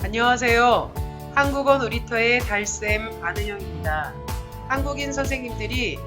안녕하세요. 한국어 놀이터의 달쌤 안은영입니다. 한국인 선생님들이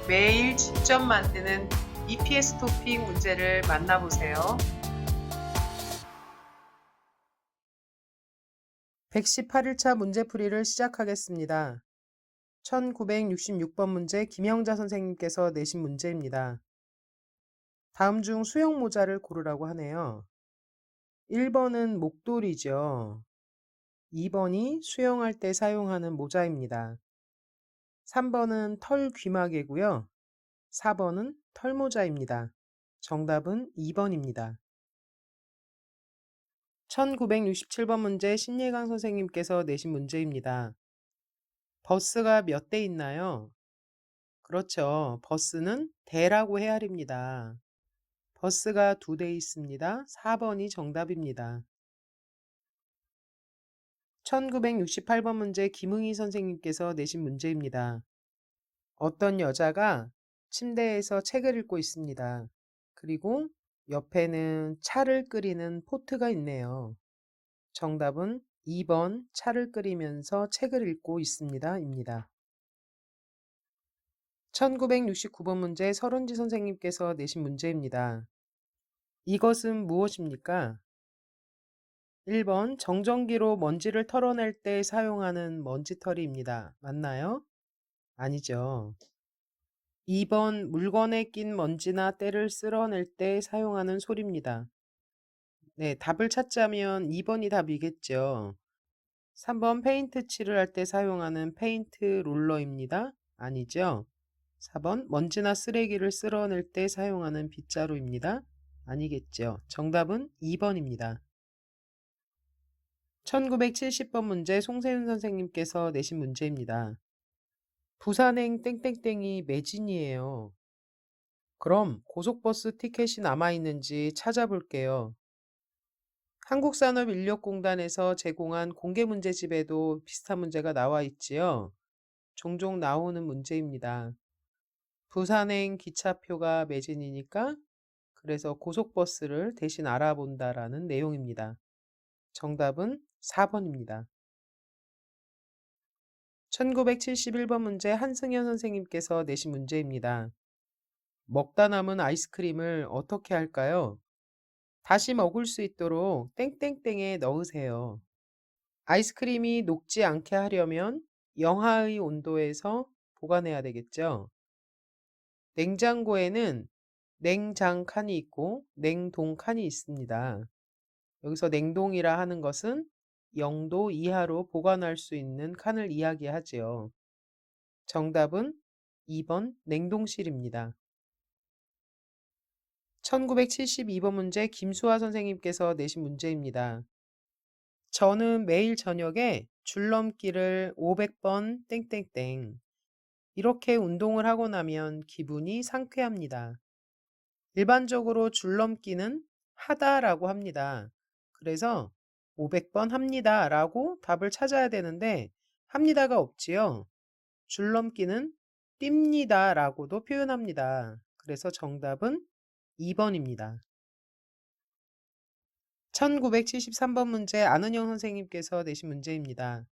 매일 직접 만드는 EPS 토픽 문제를 만나보세요. 118일차 문제풀이를 시작하겠습니다. 1966번 문제 김영자 선생님께서 내신 문제입니다. 다음 중 수영 모자를 고르라고 하네요. 1번은 목도리죠. 2번이 수영할 때 사용하는 모자입니다. 3번은 털 귀마개고요. 4번은 털모자입니다. 정답은 2번입니다. 1967번 문제 신예강 선생님께서 내신 문제입니다. 버스가 몇 대 있나요? 그렇죠. 버스는 대라고 헤아립니다. 버스가 2대 있습니다. 4번이 정답입니다. 1968번 문제 김응희 선생님께서 내신 문제입니다. 어떤 여자가 침대에서 책을 읽고 있습니다. 그리고 옆에는 차를 끓이는 포트가 있네요. 정답은 2번 차를 끓이면서 책을 읽고 있습니다. 입니다. 1969번 문제 설은지 선생님께서 내신 문제입니다. 이것은 무엇입니까? 1번 정전기로 먼지를 털어낼 때 사용하는 먼지털이입니다. 맞나요? 아니죠. 2번 물건에 낀 먼지나 때를 쓸어낼 때 사용하는 소리입니다. 네, 답을 찾자면 2번이 답이겠죠. 3번 페인트 칠을 할 때 사용하는 페인트 롤러입니다. 아니죠. 4번 먼지나 쓰레기를 쓸어낼 때 사용하는 빗자루입니다. 아니겠죠. 정답은 2번입니다. 1970번 문제 송세윤 선생님께서 내신 문제입니다. 부산행 땡땡땡이 매진이에요. 그럼 고속버스 티켓이 남아있는지 찾아볼게요. 한국산업인력공단에서 제공한 공개문제집에도 비슷한 문제가 나와 있지요. 종종 나오는 문제입니다. 부산행 기차표가 매진이니까 그래서 고속버스를 대신 알아본다라는 내용입니다. 정답은 4번입니다. 1971번 문제 한승현 선생님께서 내신 문제입니다. 먹다 남은 아이스크림을 어떻게 할까요? 다시 먹을 수 있도록 땡땡땡에 넣으세요. 아이스크림이 녹지 않게 하려면 영하의 온도에서 보관해야 되겠죠. 냉장고에는 냉장 칸이 있고 냉동 칸이 있습니다. 여기서 냉동이라 하는 것은 0도 이하로 보관할 수 있는 칸을 이야기하지요. 정답은 2번 냉동실입니다. 1972번 문제 김수아 선생님께서 내신 문제입니다. 저는 매일 저녁에 줄넘기를 500번 땡땡땡 이렇게 운동을 하고 나면 기분이 상쾌합니다. 일반적으로 줄넘기는 하다라고 합니다. 그래서 500번 합니다 라고 답을 찾아야 되는데 합니다가 없지요. 줄넘기는 뜁니다 라고도 표현합니다. 그래서 정답은 2번입니다. 1973번 문제 안은영 선생님께서 내신 문제입니다.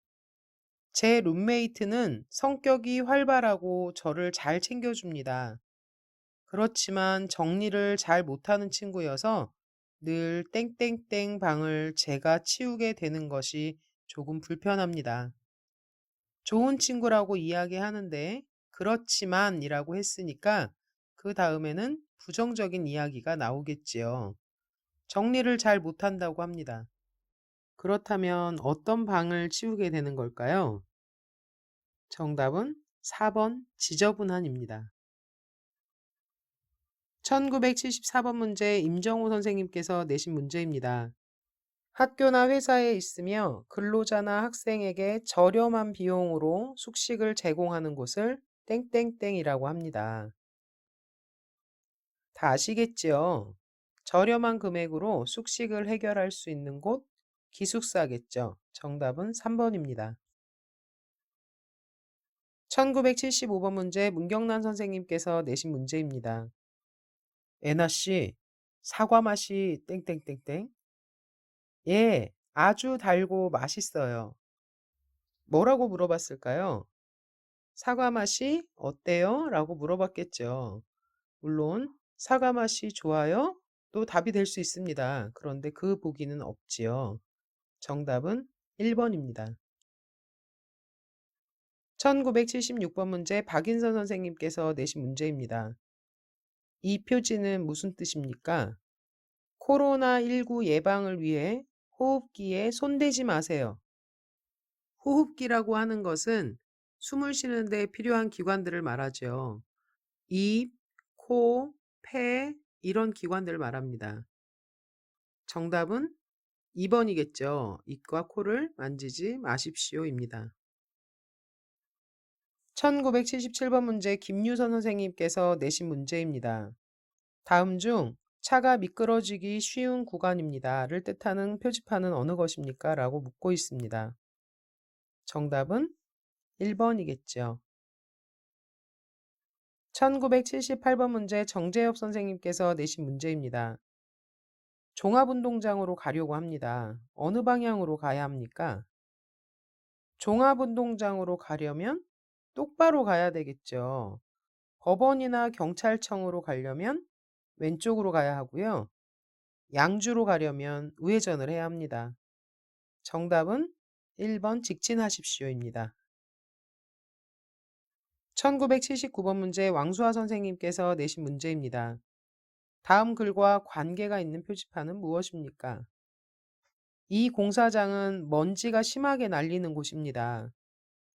제 룸메이트는 성격이 활발하고 저를 잘 챙겨줍니다. 그렇지만 정리를 잘 못하는 친구여서 늘 땡땡땡 방을 제가 치우게 되는 것이 조금 불편합니다. 좋은 친구라고 이야기하는데 그렇지만 이라고 했으니까 그 다음에는 부정적인 이야기가 나오겠지요. 정리를 잘 못한다고 합니다. 그렇다면 어떤 방을 치우게 되는 걸까요? 정답은 4번 지저분한입니다. 1974번 문제 임정호 선생님께서 내신 문제입니다. 학교나 회사에 있으며 근로자나 학생에게 저렴한 비용으로 숙식을 제공하는 곳을 땡땡땡이라고 합니다. 다 아시겠지요? 저렴한 금액으로 숙식을 해결할 수 있는 곳 기숙사겠죠. 정답은 3번입니다. 1975번 문제 문경란 선생님께서 내신 문제입니다. 애나 씨, 사과 맛이 땡땡땡땡? 예, 아주 달고 맛있어요. 뭐라고 물어봤을까요? 사과 맛이 어때요? 라고 물어봤겠죠. 물론 사과 맛이 좋아요? 또 답이 될 수 있습니다. 그런데 그 보기는 없지요. 정답은 1번입니다. 1976번 문제 박인선 선생님께서 내신 문제입니다. 이 표지는 무슨 뜻입니까? 코로나19 예방을 위해 호흡기에 손대지 마세요. 호흡기라고 하는 것은 숨을 쉬는데 필요한 기관들을 말하죠. 입, 코, 폐 이런 기관들을 말합니다. 정답은 2번이겠죠. 입과 코를 만지지 마십시오입니다. 1977번 문제 김유선 선생님께서 내신 문제입니다. 다음 중 차가 미끄러지기 쉬운 구간입니다를 뜻하는 표지판은 어느 것입니까? 라고 묻고 있습니다. 정답은 1번이겠죠. 1978번 문제 정재엽 선생님께서 내신 문제입니다. 종합운동장으로 가려고 합니다. 어느 방향으로 가야 합니까? 종합운동장으로 가려면 똑바로 가야 되겠죠. 법원이나 경찰청으로 가려면 왼쪽으로 가야 하고요. 양주로 가려면 우회전을 해야 합니다. 정답은 1번 직진하십시오입니다. 1979번 문제 왕수아 선생님께서 내신 문제입니다. 다음 글과 관계가 있는 표지판은 무엇입니까? 이 공사장은 먼지가 심하게 날리는 곳입니다.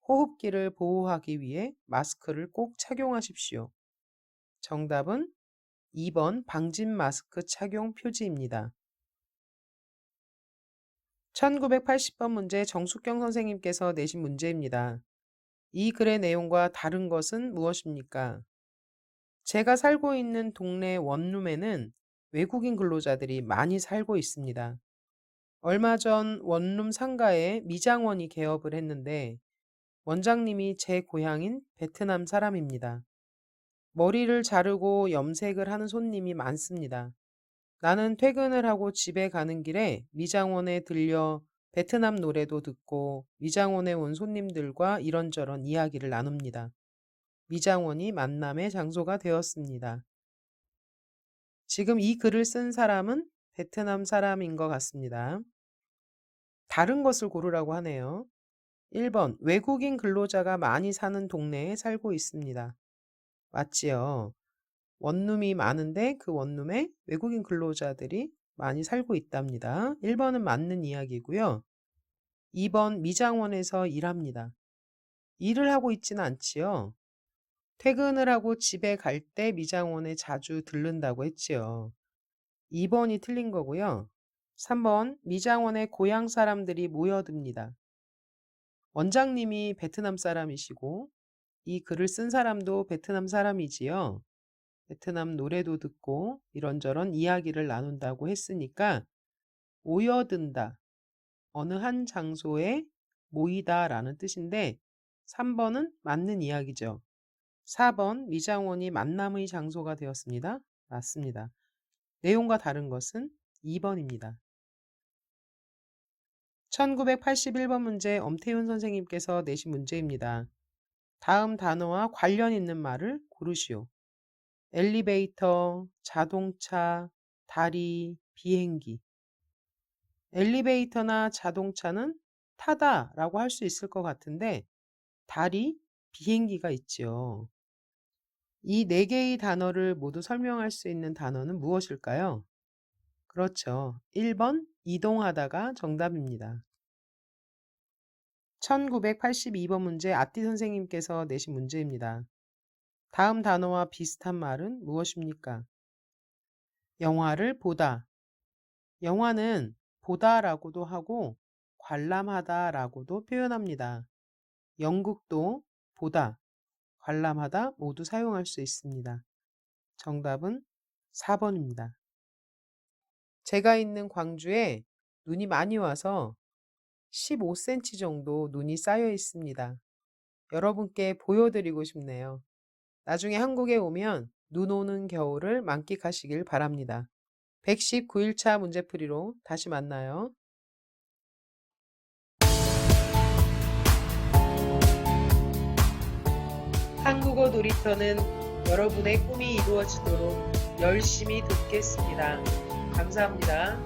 호흡기를 보호하기 위해 마스크를 꼭 착용하십시오. 정답은 2번 방진 마스크 착용 표지입니다. 1980번 문제 정숙경 선생님께서 내신 문제입니다. 이 글의 내용과 다른 것은 무엇입니까? 제가 살고 있는 동네 원룸에는 외국인 근로자들이 많이 살고 있습니다. 얼마 전 원룸 상가에 미장원이 개업을 했는데 원장님이 제 고향인 베트남 사람입니다. 머리를 자르고 염색을 하는 손님이 많습니다. 나는 퇴근을 하고 집에 가는 길에 미장원에 들려 베트남 노래도 듣고 미장원에 온 손님들과 이런저런 이야기를 나눕니다. 미장원이 만남의 장소가 되었습니다. 지금 이 글을 쓴 사람은 베트남 사람인 것 같습니다. 다른 것을 고르라고 하네요. 1번 외국인 근로자가 많이 사는 동네에 살고 있습니다. 맞지요? 원룸이 많은데 그 원룸에 외국인 근로자들이 많이 살고 있답니다. 1번은 맞는 이야기고요. 2번 미장원에서 일합니다. 일을 하고 있지는 않지요. 퇴근을 하고 집에 갈 때 미장원에 자주 들른다고 했지요. 2번이 틀린 거고요. 3번 미장원에 고향 사람들이 모여듭니다. 원장님이 베트남 사람이시고 이 글을 쓴 사람도 베트남 사람이지요. 베트남 노래도 듣고 이런저런 이야기를 나눈다고 했으니까 모여든다. 어느 한 장소에 모이다라는 뜻인데 3번은 맞는 이야기죠. 4번 미장원이 만남의 장소가 되었습니다. 맞습니다. 내용과 다른 것은 2번입니다. 1981번 문제 엄태윤 선생님께서 내신 문제입니다. 다음 단어와 관련 있는 말을 고르시오. 엘리베이터, 자동차, 다리, 비행기. 엘리베이터나 자동차는 타다라고 할 수 있을 것 같은데 다리, 비행기가 있지요. 이 네 개의 단어를 모두 설명할 수 있는 단어는 무엇일까요? 그렇죠. 1번 이동하다가 정답입니다. 1982번 문제 아띠 선생님께서 내신 문제입니다. 다음 단어와 비슷한 말은 무엇입니까? 영화를 보다. 영화는 보다라고도 하고 관람하다라고도 표현합니다. 연극도 보다, 관람하다 모두 사용할 수 있습니다. 정답은 4번입니다. 제가 있는 광주에 눈이 많이 와서 15cm 정도 눈이 쌓여 있습니다. 여러분께 보여드리고 싶네요. 나중에 한국에 오면 눈 오는 겨울을 만끽하시길 바랍니다. 119일차 문제풀이로 다시 만나요. 한국어 놀이터는 여러분의 꿈이 이루어지도록 열심히 돕겠습니다. 감사합니다.